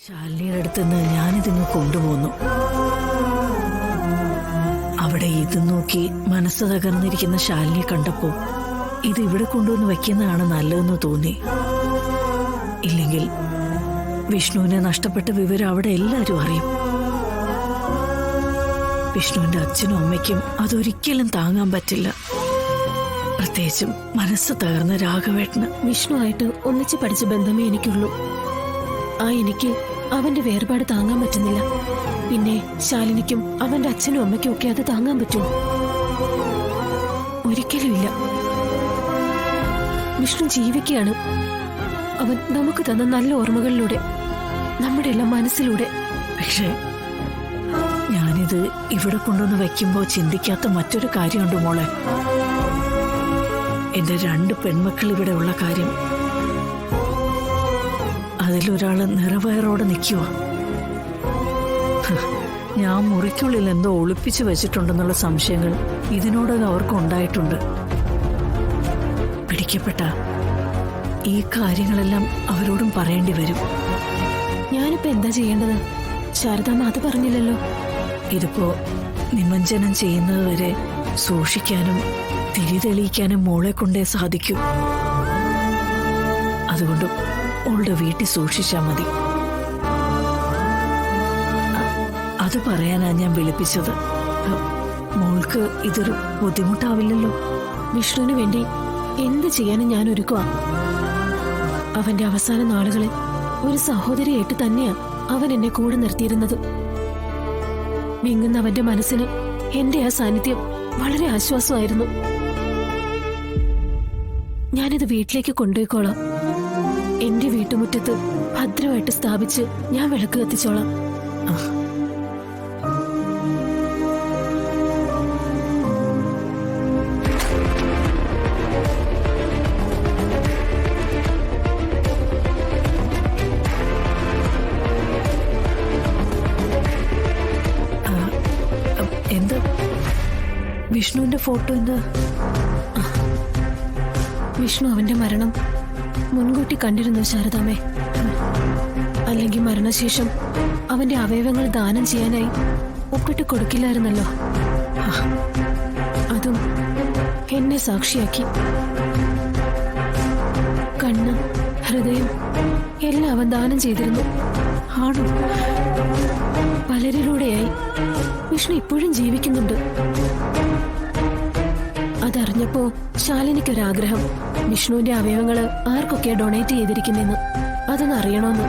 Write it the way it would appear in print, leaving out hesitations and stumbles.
ശാലിനിയുടെ അടുത്തുനിന്ന് ഞാനിതിങ്ങ് കൊണ്ടുപോന്നു. അവിടെ ഇത് നോക്കി മനസ്സ് തകർന്നിരിക്കുന്ന ശാലിനിയെ കണ്ടപ്പോ ഇത് ഇവിടെ കൊണ്ടുവന്ന് വെക്കുന്നതാണ് നല്ലതെന്ന് തോന്നി. ഇല്ലെങ്കിൽ വിഷ്ണുവിനെ നഷ്ടപ്പെട്ട വിവരം അവിടെ എല്ലാവരും അറിയും. വിഷ്ണുവിന്റെ അച്ഛനും അമ്മയ്ക്കും അതൊരിക്കലും താങ്ങാൻ പറ്റില്ല. പ്രത്യേകിച്ചും മനസ്സ് തകർന്ന രാഘവേട്ടന്. വിഷ്ണുവായിട്ട് ഒന്നിച്ച് പഠിച്ച ബന്ധമേ എനിക്കുള്ളൂ. എനിക്ക് അവന്റെ വേർപാട് താങ്ങാൻ പറ്റുന്നില്ല. പിന്നെ ശാലിനിക്കും അവന്റെ അച്ഛനും അമ്മയ്ക്കും ഒക്കെ അത് താങ്ങാൻ പറ്റുമോ? ഒരിക്കലും ഇല്ല. വിഷ്ണു ജീവിക്കുകയാണ്. അവൻ നമുക്ക് തന്ന നല്ല ഓർമ്മകളിലൂടെ, നമ്മുടെ എല്ലാം മനസ്സിലൂടെ. പക്ഷേ ഞാനിത് ഇവിടെ കൊണ്ടുവന്ന് വെക്കുമ്പോ ചിന്തിക്കാത്ത മറ്റൊരു കാര്യമുണ്ട് മോളെ. എന്റെ 2 പെൺമക്കൾ ഇവിടെ ഉള്ള കാര്യം. അതിലൊരാള് നിറവയറോടെ നിൽക്കുക. ഞാൻ മുറിക്കുള്ളിൽ എന്തോ ഒളിപ്പിച്ചു വെച്ചിട്ടുണ്ടെന്നുള്ള സംശയങ്ങൾ ഇതിനോടകം അവർക്ക് ഉണ്ടായിട്ടുണ്ട്. പിടിക്കപ്പെട്ട ഈ കാര്യങ്ങളെല്ലാം അവരോടും പറയേണ്ടി വരും. ഞാനിപ്പോ എന്താ ചെയ്യേണ്ടത്? ശാരദാമ്മ അത് പറഞ്ഞില്ലല്ലോ. ഇതിപ്പോ നിമഞ്ജനം ചെയ്യുന്നത് വരെ സൂക്ഷിക്കാനും തിരിതെളിയിക്കാനും മോളെ കൊണ്ടേ സാധിക്കൂ. അതുകൊണ്ട് ഓളുടെ വീട്ടിൽ സൂക്ഷിച്ചാ മതി. അത് പറയാനാ ഞാൻ വിളിപ്പിച്ചത്. മോൾക്ക് ഇതൊരു ബുദ്ധിമുട്ടാവില്ലല്ലോ? വിഷ്ണുവിന് വേണ്ടി എന്ത് ചെയ്യാനും ഞാൻ ഒരുക്കുക. അവന്റെ അവസാന നാളുകളിൽ ഒരു സഹോദരിയായിട്ട് തന്നെയാ അവൻ എന്നെ കൂടെ നിർത്തിയിരുന്നത്. വിങ്ങുന്ന അവന്റെ മനസ്സിന് എന്റെ ആ സാന്നിധ്യം വളരെ ആശ്വാസമായിരുന്നു. ഞാനിത് വീട്ടിലേക്ക് കൊണ്ടുപോയിക്കോളാം. എന്റെ വീട്ടുമുറ്റത്ത് ഭദ്രമായിട്ട് സ്ഥാപിച്ച് ഞാൻ വിളക്ക് കത്തിച്ചോളാം. എന്താ വിഷ്ണുവിന്റെ ഫോട്ടോ? എന്താ? വിഷ്ണു അവന്റെ മരണം മുൻകൂട്ടി കണ്ടിരുന്നു ശാരദാമ്മേ. അല്ലെങ്കിൽ മരണശേഷം അവന്റെ അവയവങ്ങൾ ദാനം ചെയ്യാനായി ഒപ്പിട്ട് കൊടുക്കില്ലായിരുന്നല്ലോ. അതും എന്നെ സാക്ഷിയാക്കി. കണ്ണ്, ഹൃദയം എല്ലാം അവൻ ദാനം ചെയ്തിരുന്നു. ആണോ? പലരിലൂടെയായി വിഷ്ണു ഇപ്പോഴും ജീവിക്കുന്നുണ്ട്. അതറിഞ്ഞപ്പോ ശാലിനിക്കൊരാഗ്രഹം, വിഷ്ണുവിന്റെ അവയവങ്ങള് ആർക്കൊക്കെ ഡൊണേറ്റ് ചെയ്തിരിക്കുന്നെന്ന് അതൊന്ന് അറിയണമെന്ന്.